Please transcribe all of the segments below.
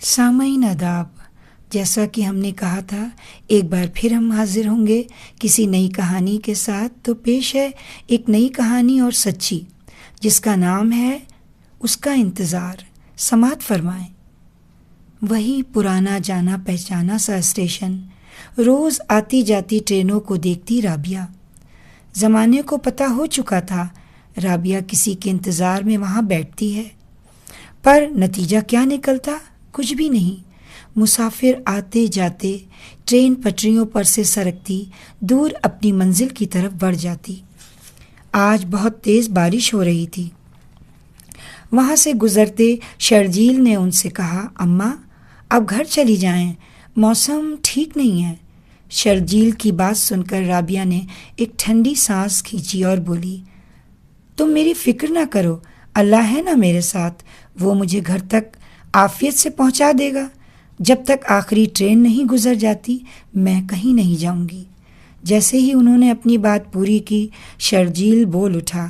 سامعین آداب، جیسا کہ ہم نے کہا تھا ایک بار پھر ہم حاضر ہوں گے کسی نئی کہانی کے ساتھ۔ تو پیش ہے ایک نئی کہانی اور سچی، جس کا نام ہے اس کا انتظار۔ سماعت فرمائیں۔ وہی پرانا جانا پہچانا سا اسٹیشن، روز آتی جاتی ٹرینوں کو دیکھتی رابعہ۔ زمانے کو پتہ ہو چکا تھا رابعہ کسی کے انتظار میں وہاں بیٹھتی ہے، پر نتیجہ کیا نکلتا؟ کچھ بھی نہیں۔ مسافر آتے جاتے ٹرین پٹریوں پر سے سرکتی دور اپنی منزل کی طرف بڑھ جاتی۔ آج بہت تیز بارش ہو رہی تھی۔ وہاں سے گزرتے شرجیل نے ان سے کہا، اماں اب گھر چلی جائیں، موسم ٹھیک نہیں ہے۔ شرجیل کی بات سن کر رابعہ نے ایک ٹھنڈی سانس کھینچی اور بولی، تم میری فکر نہ کرو، اللہ ہے نا میرے ساتھ، وہ مجھے گھر تک عافیت سے پہنچا دے گا۔ جب تک آخری ٹرین نہیں گزر جاتی میں کہیں نہیں جاؤں گی۔ جیسے ہی انہوں نے اپنی بات پوری کی، شرجیل بول اٹھا،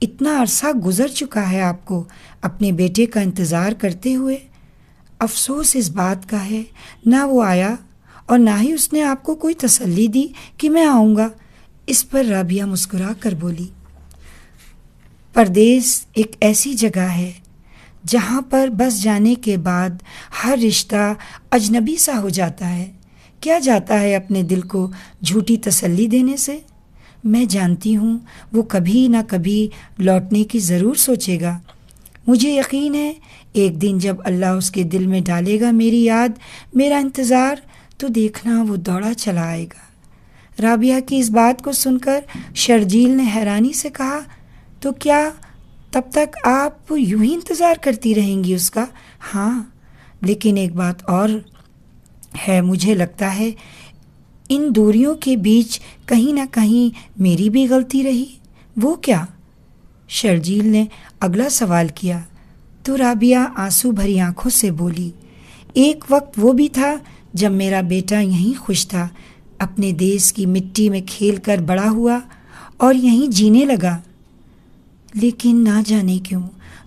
اتنا عرصہ گزر چکا ہے آپ کو اپنے بیٹے کا انتظار کرتے ہوئے۔ افسوس اس بات کا ہے نہ وہ آیا اور نہ ہی اس نے آپ کو کوئی تسلی دی کہ میں آؤں گا۔ اس پر رابعہ مسکرا کر بولی، پردیس ایک ایسی جگہ ہے جہاں پر بس جانے کے بعد ہر رشتہ اجنبی سا ہو جاتا ہے۔ کیا جاتا ہے اپنے دل کو جھوٹی تسلی دینے سے؟ میں جانتی ہوں وہ کبھی نہ کبھی لوٹنے کی ضرور سوچے گا۔ مجھے یقین ہے ایک دن جب اللہ اس کے دل میں ڈالے گا میری یاد، میرا انتظار، تو دیکھنا وہ دوڑا چلا آئے گا۔ رابعہ کی اس بات کو سن کر شرجیل نے حیرانی سے کہا، تو کیا تب تک آپ یوں ہی انتظار کرتی رہیں گی اس کا؟ ہاں، لیکن ایک بات اور ہے، مجھے لگتا ہے ان دوریوں کے بیچ کہیں نہ کہیں میری بھی غلطی رہی۔ وہ کیا؟ شرجیل نے اگلا سوال کیا تو رابعہ آنسو بھری آنکھوں سے بولی، ایک وقت وہ بھی تھا جب میرا بیٹا یہیں خوش تھا، اپنے دیس کی مٹی میں کھیل کر بڑا ہوا اور یہیں جینے لگا۔ لیکن نہ جانے کیوں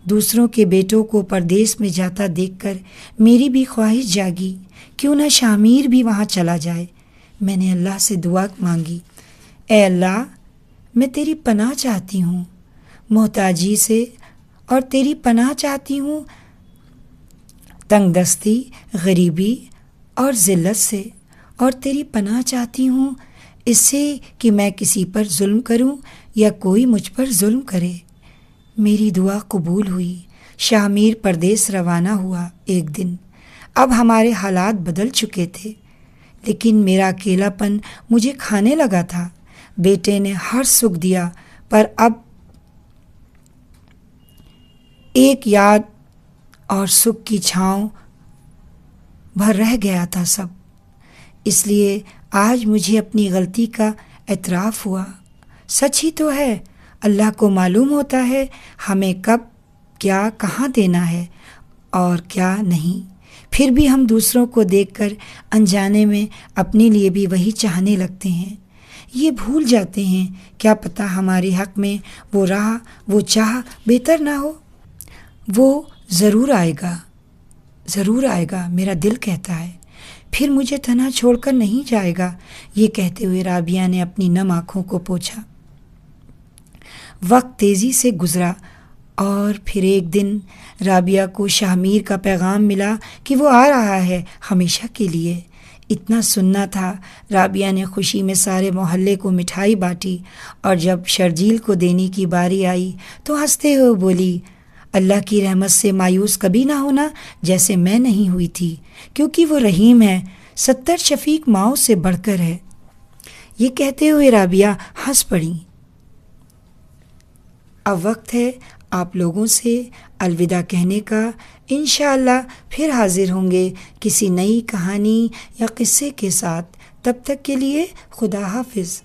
دوسروں کے بیٹوں کو پردیس میں جاتا دیکھ کر میری بھی خواہش جاگی، کیوں نہ شامیر بھی وہاں چلا جائے۔ میں نے اللہ سے دعا مانگی، اے اللہ میں تیری پناہ چاہتی ہوں محتاجی سے، اور تیری پناہ چاہتی ہوں تنگ دستی، غریبی اور ذلت سے، اور تیری پناہ چاہتی ہوں اس سے کہ میں کسی پر ظلم کروں یا کوئی مجھ پر ظلم کرے۔ میری دعا قبول ہوئی۔ شامیر پردیس روانہ ہوا ایک دن۔ اب ہمارے حالات بدل چکے تھے، لیکن میرا اکیلا پن مجھے کھانے لگا تھا۔ بیٹے نے ہر سکھ دیا، پر اب ایک یاد اور سکھ کی چھاؤں بھر رہ گیا تھا سب۔ اس لیے آج مجھے اپنی غلطی کا اعتراف ہوا۔ سچ ہی تو ہے، اللہ کو معلوم ہوتا ہے ہمیں کب کیا کہاں دینا ہے اور کیا نہیں۔ پھر بھی ہم دوسروں کو دیکھ کر انجانے میں اپنے لیے بھی وہی چاہنے لگتے ہیں۔ یہ بھول جاتے ہیں کیا پتہ ہمارے حق میں وہ راہ، وہ چاہ بہتر نہ ہو۔ وہ ضرور آئے گا، ضرور آئے گا، میرا دل کہتا ہے، پھر مجھے تنہا چھوڑ کر نہیں جائے گا۔ یہ کہتے ہوئے رابعہ نے اپنی نم آنکھوں کو پوچھا۔ وقت تیزی سے گزرا اور پھر ایک دن رابعہ کو شامیر کا پیغام ملا کہ وہ آ رہا ہے ہمیشہ کے لیے۔ اتنا سننا تھا۔ رابعہ نے خوشی میں سارے محلے کو مٹھائی بانٹی، اور جب شرجیل کو دینے کی باری آئی تو ہنستے ہوئے بولی، اللہ کی رحمت سے مایوس کبھی نہ ہونا جیسے میں نہیں ہوئی تھی، کیونکہ وہ رحیم ہے، 70 شفیق ماؤں سے بڑھ کر ہے۔ یہ کہتے ہوئے رابعہ ہنس پڑی۔ اب وقت ہے آپ لوگوں سے الوداع کہنے کا۔ انشاءاللہ پھر حاضر ہوں گے کسی نئی کہانی یا قصے کے ساتھ۔ تب تک کے لیے خدا حافظ۔